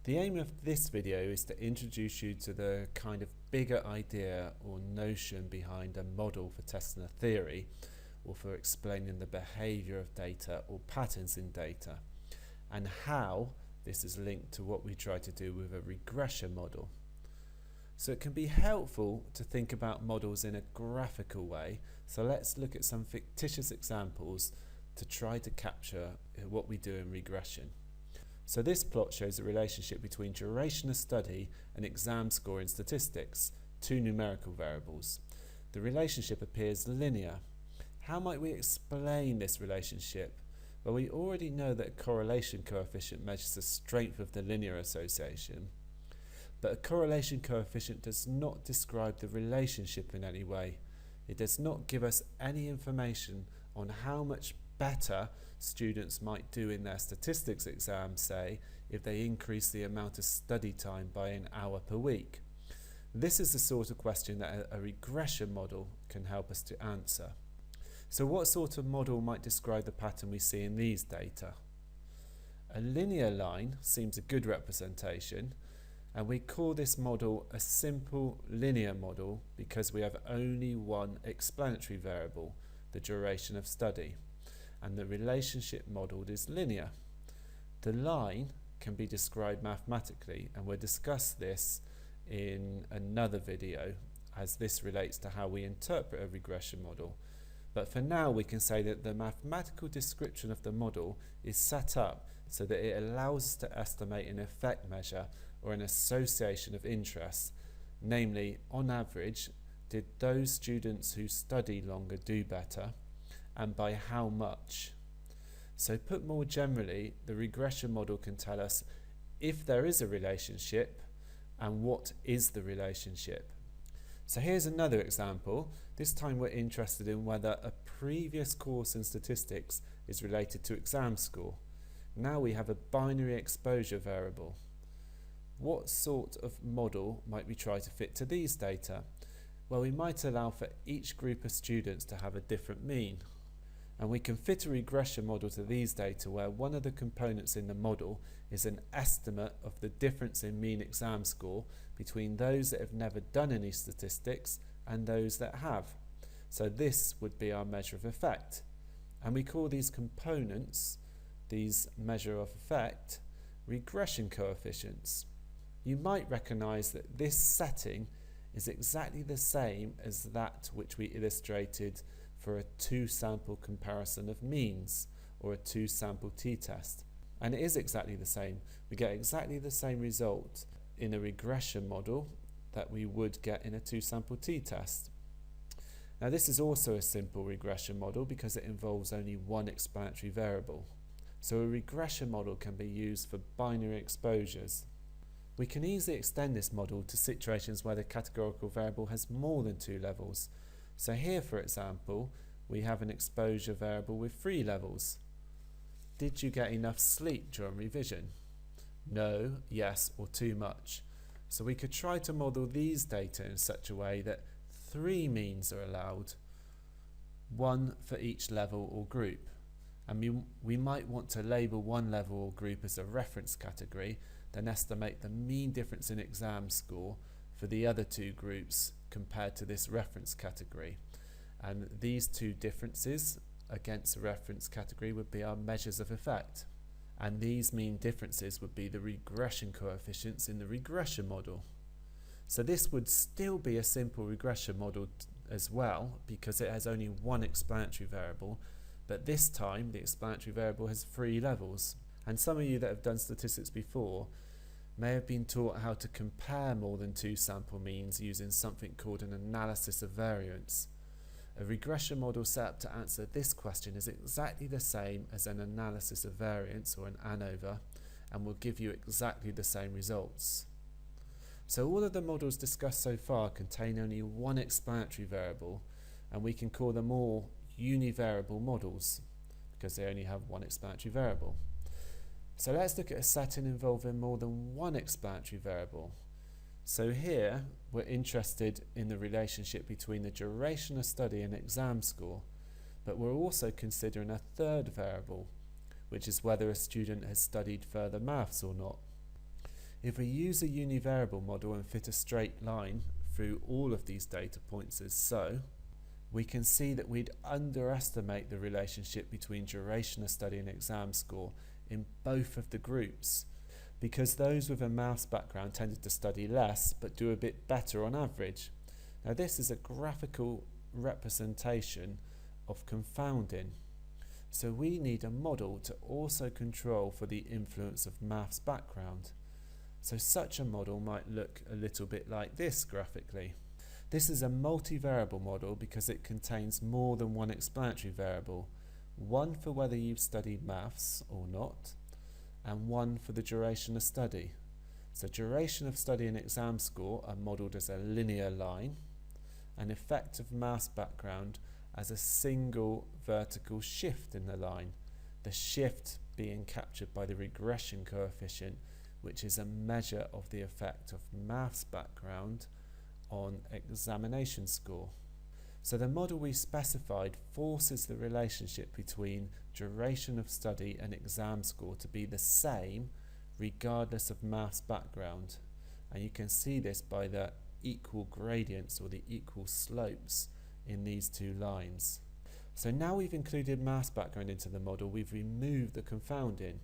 The aim of this video is to introduce you to the kind of bigger idea or notion behind a model for testing a theory, or for explaining the behaviour of data or patterns in data, and how this is linked to what we try to do with a regression model. So it can be helpful to think about models in a graphical way, so let's look at some fictitious examples to try to capture what we do in regression. So this plot shows the relationship between duration of study and exam score in statistics, two numerical variables. The relationship appears linear. How might we explain this relationship? Well, we already know that a correlation coefficient measures the strength of the linear association, but a correlation coefficient does not describe the relationship in any way. It does not give us any information on how much better students might do in their statistics exam, say, if they increase the amount of study time by an hour per week. This is the sort of question that a regression model can help us to answer. So what sort of model might describe the pattern we see in these data? A linear line seems a good representation, and we call this model a simple linear model because we have only one explanatory variable, the duration of study, and the relationship modelled is linear. The line can be described mathematically, and we'll discuss this in another video as this relates to how we interpret a regression model. But for now we can say that the mathematical description of the model is set up so that it allows us to estimate an effect measure or an association of interest, namely, on average, did those students who study longer do better, and by how much? So put more generally, the regression model can tell us if there is a relationship and what is the relationship. So here's another example. This time we're interested in whether a previous course in statistics is related to exam score. Now we have a binary exposure variable. What sort of model might we try to fit to these data? Well, we might allow for each group of students to have a different mean. And we can fit a regression model to these data where one of the components in the model is an estimate of the difference in mean exam score between those that have never done any statistics and those that have. So this would be our measure of effect. And we call these components, these measure of effect, regression coefficients. You might recognise that this setting is exactly the same as that which we illustrated for a two-sample comparison of means, or a two-sample t-test. And it is exactly the same. We get exactly the same result in a regression model that we would get in a two-sample t-test. Now this is also a simple regression model because it involves only one explanatory variable. So a regression model can be used for binary exposures. We can easily extend this model to situations where the categorical variable has more than two levels. So here, for example, we have an exposure variable with 3 levels. Did you get enough sleep during revision? No, yes, or too much. So we could try to model these data in such a way that 3 means are allowed, 1 for each level or group. And we might want to label one level or group as a reference category, then estimate the mean difference in exam score for the other 2 groups compared to this reference category. And these 2 differences against the reference category would be our measures of effect. And these mean differences would be the regression coefficients in the regression model. So this would still be a simple regression model as well, because it has only one explanatory variable, but this time the explanatory variable has 3 levels. And some of you that have done statistics before may have been taught how to compare more than 2 sample means using something called an analysis of variance. A regression model set up to answer this question is exactly the same as an analysis of variance, or an ANOVA, and will give you exactly the same results. So all of the models discussed so far contain only one explanatory variable, and we can call them all univariable models because they only have one explanatory variable. So let's look at a setting involving more than one explanatory variable. So here we're interested in the relationship between the duration of study and exam score, but we're also considering a third variable, which is whether a student has studied further maths or not. If we use a univariable model and fit a straight line through all of these data points as so, we can see that we'd underestimate the relationship between duration of study and exam score in both of the groups, because those with a maths background tended to study less but do a bit better on average. Now this is a graphical representation of confounding. So we need a model to also control for the influence of maths background. So such a model might look a little bit like this graphically. This is a multivariable model because it contains more than one explanatory variable, one for whether you've studied maths or not, and one for the duration of study. So duration of study and exam score are modelled as a linear line, and effective maths background as a single vertical shift in the line, the shift being captured by the regression coefficient, which is a measure of the effect of maths background on examination score. So the model we specified forces the relationship between duration of study and exam score to be the same regardless of maths background, and you can see this by the equal gradients or the equal slopes in these two lines. So now we've included maths background into the model, we've removed the confounding.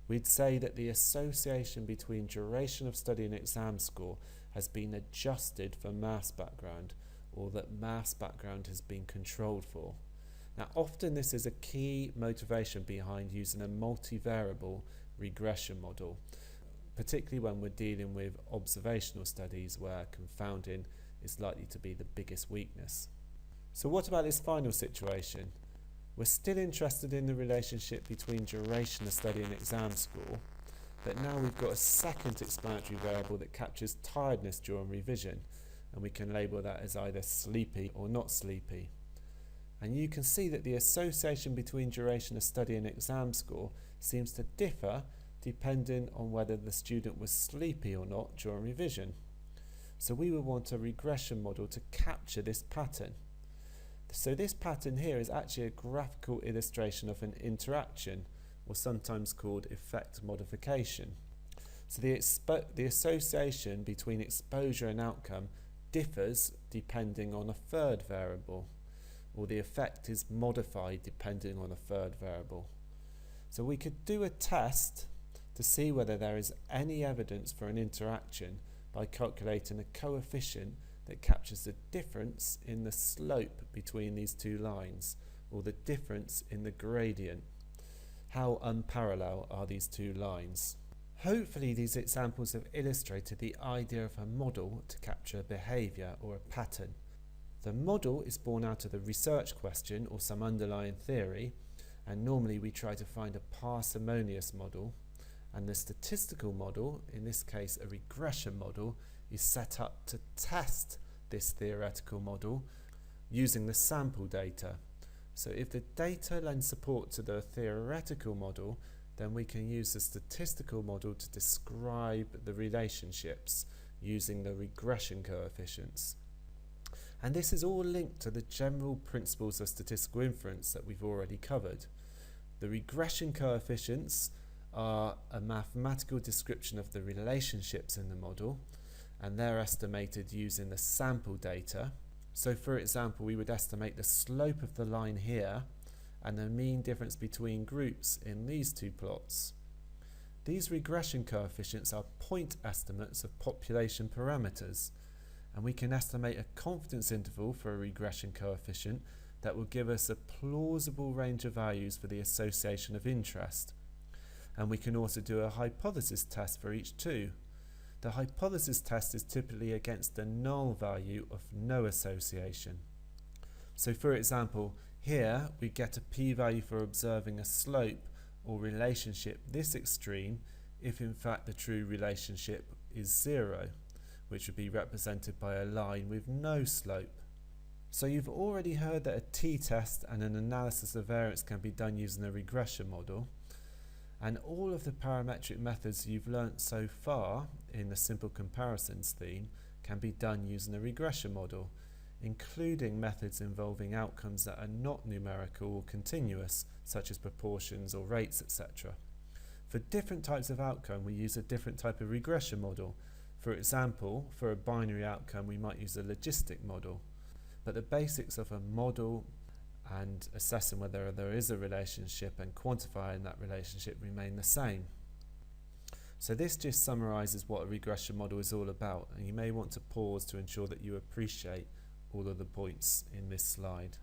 We'd say that the association between duration of study and exam score has been adjusted for maths background, or that maths background has been controlled for. Now often this is a key motivation behind using a multivariable regression model, particularly when we're dealing with observational studies where confounding is likely to be the biggest weakness. So what about this final situation? We're still interested in the relationship between duration of study and exam score, but now we've got a second explanatory variable that captures tiredness during revision, and we can label that as either sleepy or not sleepy. And you can see that the association between duration of study and exam score seems to differ depending on whether the student was sleepy or not during revision. So we would want a regression model to capture this pattern. So this pattern here is actually a graphical illustration of an interaction, or sometimes called effect modification. So the association between exposure and outcome differs depending on a third variable, or the effect is modified depending on a third variable. So we could do a test to see whether there is any evidence for an interaction by calculating a coefficient that captures the difference in the slope between these two lines, or the difference in the gradient. How unparalleled are these two lines? Hopefully these examples have illustrated the idea of a model to capture a behaviour or a pattern. The model is born out of the research question or some underlying theory, and normally we try to find a parsimonious model, and the statistical model, in this case a regression model, is set up to test this theoretical model using the sample data. So if the data lends support to the theoretical model, then we can use the statistical model to describe the relationships using the regression coefficients. And this is all linked to the general principles of statistical inference that we've already covered. The regression coefficients are a mathematical description of the relationships in the model, and they're estimated using the sample data. So for example, we would estimate the slope of the line here and the mean difference between groups in these two plots. These regression coefficients are point estimates of population parameters, and we can estimate a confidence interval for a regression coefficient that will give us a plausible range of values for the association of interest. And we can also do a hypothesis test for each two. The hypothesis test is typically against the null value of no association. So for example, here we get a p-value for observing a slope or relationship this extreme if in fact the true relationship is 0, which would be represented by a line with no slope. So you've already heard that a t-test and an analysis of variance can be done using a regression model. And all of the parametric methods you've learnt so far in the simple comparisons theme can be done using a regression model, including methods involving outcomes that are not numerical or continuous, such as proportions or rates, etc. For different types of outcome, we use a different type of regression model. For example, for a binary outcome, we might use a logistic model. But the basics of a model and assessing whether there is a relationship and quantifying that relationship remain the same. So this just summarises what a regression model is all about, and you may want to pause to ensure that you appreciate all of the points in this slide.